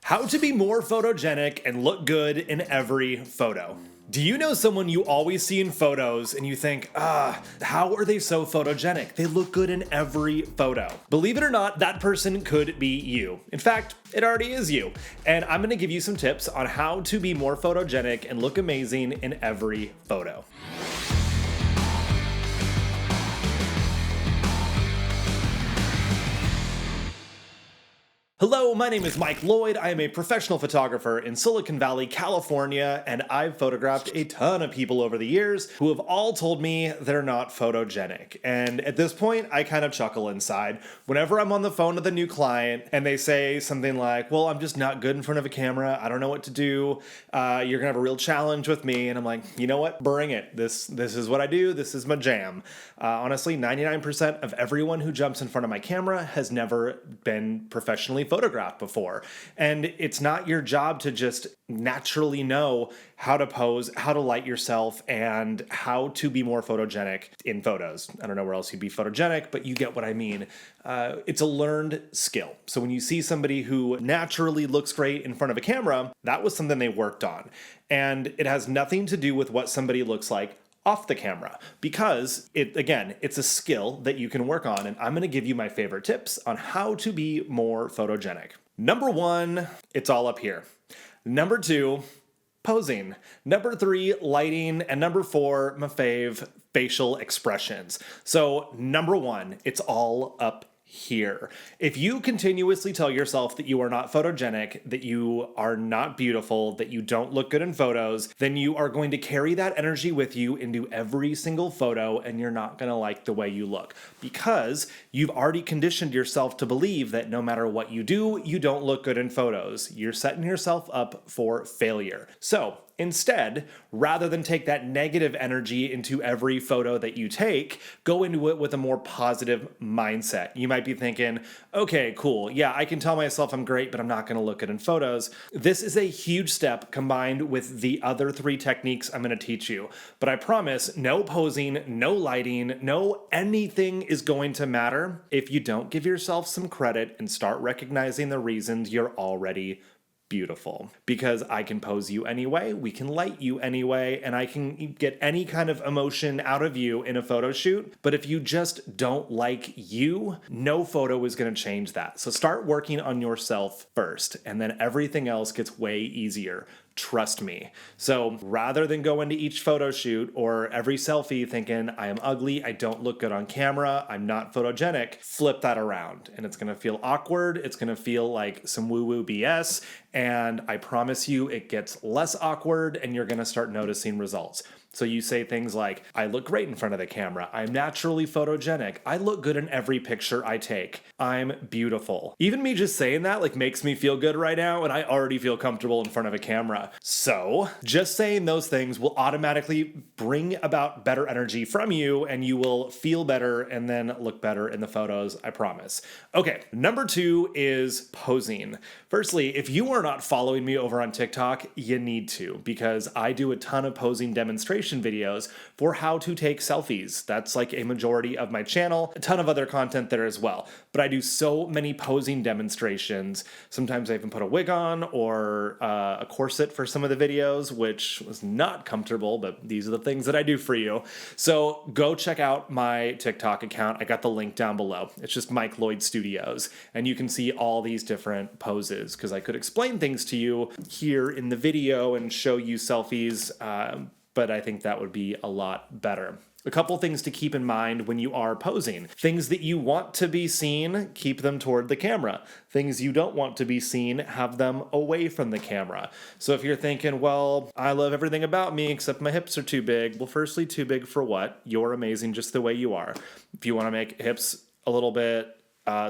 How to be more photogenic and look good in every photo. Do you know someone you always see in photos and you think, how are they so photogenic? They look good in every photo. Believe it or not, that person could be you. In fact, it already is you. And I'm gonna give you some tips on how to be more photogenic and look amazing in every photo. Hello, my name is Mike Lloyd. I am a professional photographer in Silicon Valley, California, and I've photographed a ton of people over the years who have all told me they're not photogenic. And at this point, I kind of chuckle inside. Whenever I'm on the phone with a new client and they say something like, well, I'm just not good in front of a camera. I don't know what to do. You're gonna have a real challenge with me. And I'm like, you know what? Bring it. This is what I do. This is my jam. Honestly, 99% of everyone who jumps in front of my camera has never been professionally photographed before. And it's not your job to just naturally know how to pose, how to light yourself, and how to be more photogenic in photos. I don't know where else you'd be photogenic, but you get what I mean. It's a learned skill. So when you see somebody who naturally looks great in front of a camera, that was something they worked on. And it has nothing to do with what somebody looks like off the camera, because it's a skill that you can work on, and I'm gonna give you my favorite tips on how to be more photogenic. Number 1, it's all up here. Number 2, posing. Number 3, lighting. And number 4, my fave, facial expressions. So number 1, it's all up here. If you continuously tell yourself that you are not photogenic, that you are not beautiful, that you don't look good in photos, then you are going to carry that energy with you into every single photo, and you're not going to like the way you look, because you've already conditioned yourself to believe that no matter what you do, you don't look good in photos. You're setting yourself up for failure. So instead, rather than take that negative energy into every photo that you take, go into it with a more positive mindset. You might be thinking, okay, cool. Yeah, I can tell myself I'm great, but I'm not going to look good in photos. This is a huge step combined with the other 3 techniques I'm going to teach you. But I promise, no posing, no lighting, no anything is going to matter if you don't give yourself some credit and start recognizing the reasons you're already beautiful. Because I can pose you anyway, we can light you anyway, and I can get any kind of emotion out of you in a photo shoot. But if you just don't like you, no photo is going to change that. So start working on yourself first, and then everything else gets way easier. Trust me. So rather than go into each photo shoot or every selfie thinking, I am ugly, I don't look good on camera, I'm not photogenic, flip that around. And it's going to feel awkward. It's going to feel like some woo-woo BS. And I promise you, it gets less awkward and you're going to start noticing results. So you say things like, I look great in front of the camera. I'm naturally photogenic. I look good in every picture I take. I'm beautiful. Even me just saying that makes me feel good right now, and I already feel comfortable in front of a camera. So just saying those things will automatically bring about better energy from you, and you will feel better and then look better in the photos, I promise. Okay, number 2 is posing. Firstly, if you are not following me over on TikTok, you need to, because I do a ton of posing demonstrations videos for how to take selfies. That's like a majority of my channel, a ton of other content there as well. But I do so many posing demonstrations. Sometimes I even put a wig on or a corset for some of the videos, which was not comfortable, but these are the things that I do for you. So go check out my TikTok account. I got the link down below. It's just Mike Lloyd Studios, and you can see all these different poses, because I could explain things to you here in the video and show you selfies, but I think that would be a lot better. A couple things to keep in mind when you are posing. Things that you want to be seen, keep them toward the camera. Things you don't want to be seen, have them away from the camera. So if you're thinking, well, I love everything about me except my hips are too big. Well, firstly, too big for what? You're amazing just the way you are. If you want to make hips a little bit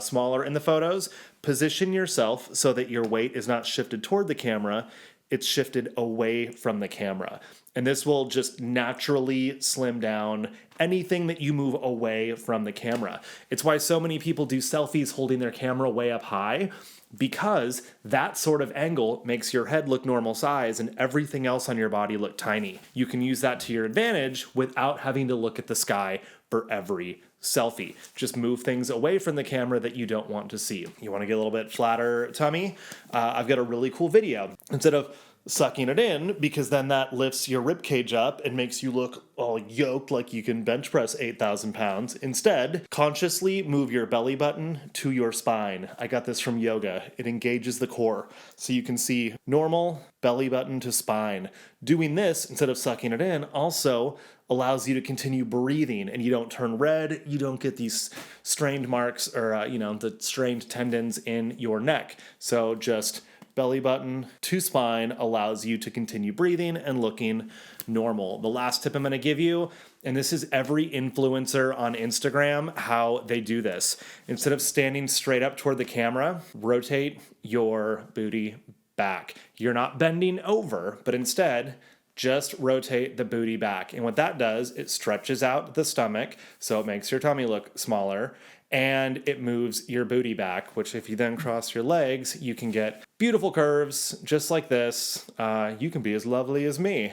smaller in the photos, position yourself so that your weight is not shifted toward the camera. It's shifted away from the camera. And this will just naturally slim down anything that you move away from the camera. It's why so many people do selfies holding their camera way up high, because that sort of angle makes your head look normal size and everything else on your body look tiny. You can use that to your advantage without having to look at the sky for every selfie. Just move things away from the camera that you don't want to see. You want to get a little bit flatter tummy? I've got a really cool video. Instead of sucking it in, because then that lifts your rib cage up and makes you look all yoked like you can bench press 8,000 pounds. Instead, consciously move your belly button to your spine. I got this from yoga. It engages the core. So you can see normal, belly button to spine. Doing this, instead of sucking it in, also allows you to continue breathing, and you don't turn red, you don't get these strained marks or, the strained tendons in your neck. So just belly button to spine allows you to continue breathing and looking normal. The last tip I'm going to give you, and this is every influencer on Instagram, how they do this. Instead of standing straight up toward the camera, rotate your booty back. You're not bending over, but instead, just rotate the booty back. And what that does, it stretches out the stomach, so it makes your tummy look smaller, and it moves your booty back, which if you then cross your legs, you can get beautiful curves just like this. You can be as lovely as me.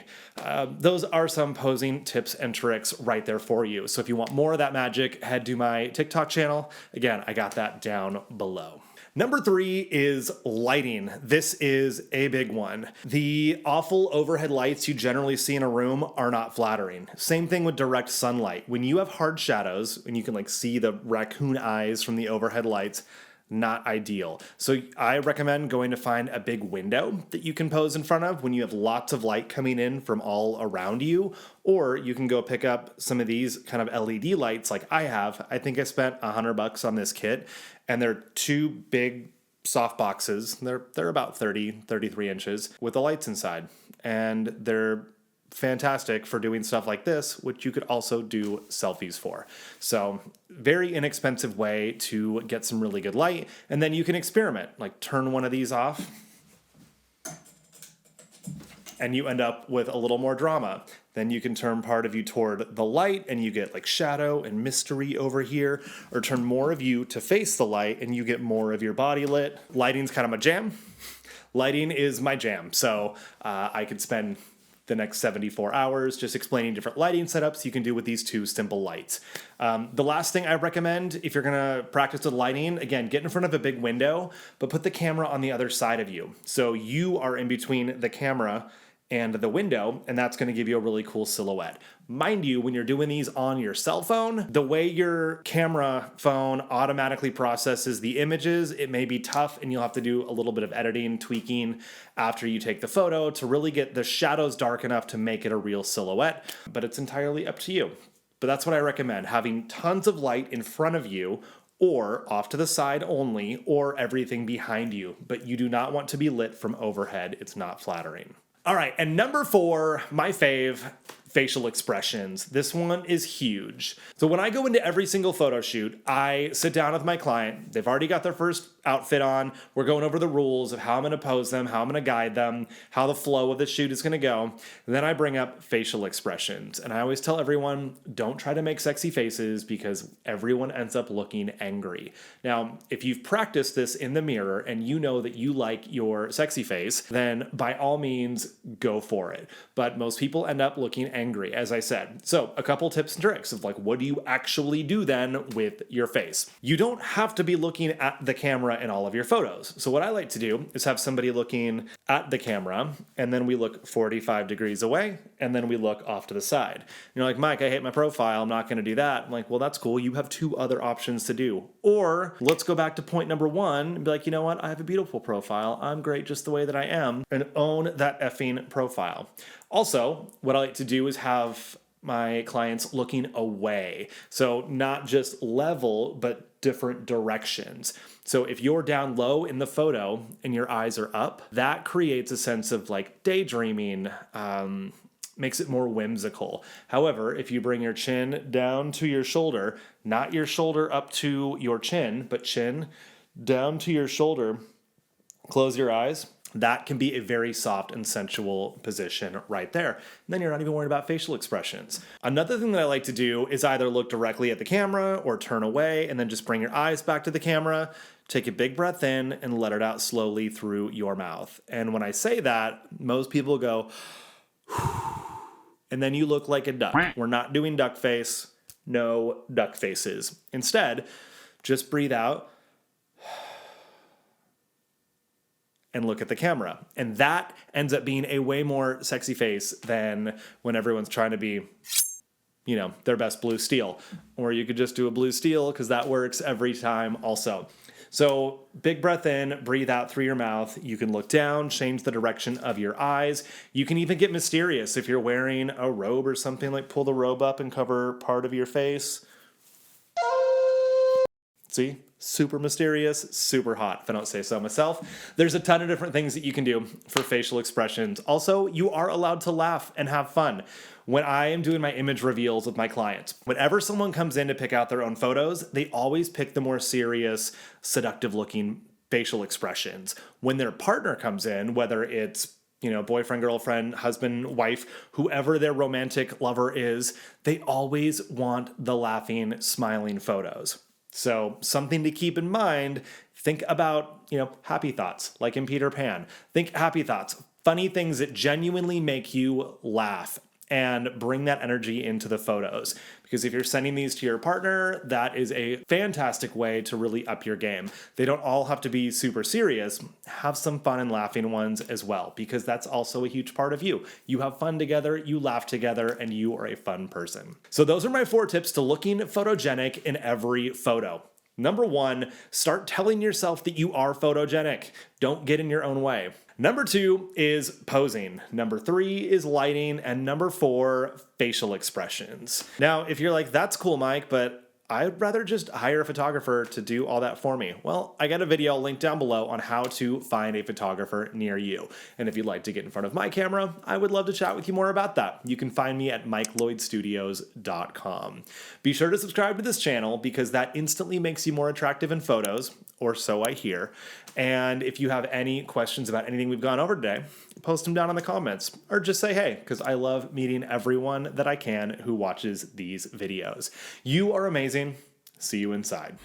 Those are some posing tips and tricks right there for you. So if you want more of that magic, head to my TikTok channel. Again, I got that down below. Number 3 is lighting. This is a big one. The awful overhead lights you generally see in a room are not flattering. Same thing with direct sunlight. When you have hard shadows and you can see the raccoon eyes from the overhead lights, not ideal. So I recommend going to find a big window that you can pose in front of when you have lots of light coming in from all around you, or you can go pick up some of these kind of LED lights like I have. I think I spent $100 on this kit, and they're 2 big soft boxes. They're about 33 inches with the lights inside, and they're fantastic for doing stuff like this, which you could also do selfies for. So very inexpensive way to get some really good light. And then you can experiment, like turn one of these off and you end up with a little more drama. Then you can turn part of you toward the light and you get like shadow and mystery over here, or turn more of you to face the light and you get more of your body lit. Lighting's kind of my jam. Lighting is my jam. So I could spend the next 74 hours just explaining different lighting setups you can do with these 2 simple lights. The last thing I recommend, if you're gonna practice with lighting, again, get in front of a big window, but put the camera on the other side of you. So you are in between the camera and the window, and that's gonna give you a really cool silhouette. Mind you, when you're doing these on your cell phone, the way your camera phone automatically processes the images, it may be tough and you'll have to do a little bit of editing, tweaking after you take the photo to really get the shadows dark enough to make it a real silhouette, but it's entirely up to you. But that's what I recommend, having tons of light in front of you or off to the side only, or everything behind you, but you do not want to be lit from overhead. It's not flattering. All right, and number 4, my fave, facial expressions. This one is huge. So when I go into every single photo shoot, I sit down with my client. They've already got their first outfit on. We're going over the rules of how I'm gonna pose them, how I'm gonna guide them, how the flow of the shoot is gonna go. And then I bring up facial expressions. And I always tell everyone, don't try to make sexy faces because everyone ends up looking angry. Now, if you've practiced this in the mirror and you know that you like your sexy face, then by all means, go for it. But most people end up looking angry, as I said. So a couple tips and tricks of what do you actually do then with your face? You don't have to be looking at the camera in all of your photos. So what I like to do is have somebody looking at the camera, and then we look 45 degrees away, and then we look off to the side. And you're like, Mike, I hate my profile. I'm not going to do that. I'm like, well, that's cool. You have 2 other options to do. Or let's go back to point number 1 and be like, you know what? I have a beautiful profile. I'm great just the way that I am, and own that effing profile. Also, what I like to do is have my clients looking away. So not just level, but different directions. So if you're down low in the photo and your eyes are up, that creates a sense of daydreaming, makes it more whimsical. However, if you bring your chin down to your shoulder, not your shoulder up to your chin, but chin down to your shoulder, close your eyes, that can be a very soft and sensual position right there. And then you're not even worried about facial expressions. Another thing that I like to do is either look directly at the camera or turn away and then just bring your eyes back to the camera. Take a big breath in and let it out slowly through your mouth. And when I say that, most people go, and then you look like a duck. We're not doing duck face. no duck faces. Instead, just breathe out and look at the camera. And that ends up being a way more sexy face than when everyone's trying to be, you know, their best blue steel. Or you could just do a blue steel because that works every time also. So big breath in, breathe out through your mouth. You can look down, change the direction of your eyes. You can even get mysterious if you're wearing a robe or something, like pull the robe up and cover part of your face. See? Super mysterious, super hot, if I don't say so myself. There's a ton of different things that you can do for facial expressions. Also, you are allowed to laugh and have fun. When I am doing my image reveals with my clients, whenever someone comes in to pick out their own photos, they always pick the more serious, seductive looking facial expressions. When their partner comes in, whether it's boyfriend, girlfriend, husband, wife, whoever their romantic lover is, they always want the laughing, smiling photos. So something to keep in mind, think about, happy thoughts, like in Peter Pan. Think happy thoughts, funny things that genuinely make you laugh, and bring that energy into the photos. Because if you're sending these to your partner, that is a fantastic way to really up your game. They don't all have to be super serious. Have some fun and laughing ones as well, because that's also a huge part of you. You have fun together, you laugh together, and you are a fun person. So those are my 4 tips to looking photogenic in every photo. Number 1, start telling yourself that you are photogenic. Don't get in your own way. Number 2 is posing. Number 3 is lighting. And number 4, facial expressions. Now, if you're like, that's cool, Mike, but I'd rather just hire a photographer to do all that for me. Well, I got a video linked down below on how to find a photographer near you. And if you'd like to get in front of my camera, I would love to chat with you more about that. You can find me at MikeLloydStudios.com. Be sure to subscribe to this channel because that instantly makes you more attractive in photos, or so I hear. And if you have any questions about anything we've gone over today, post them down in the comments, or just say hey, because I love meeting everyone that I can who watches these videos. You are amazing. See you inside.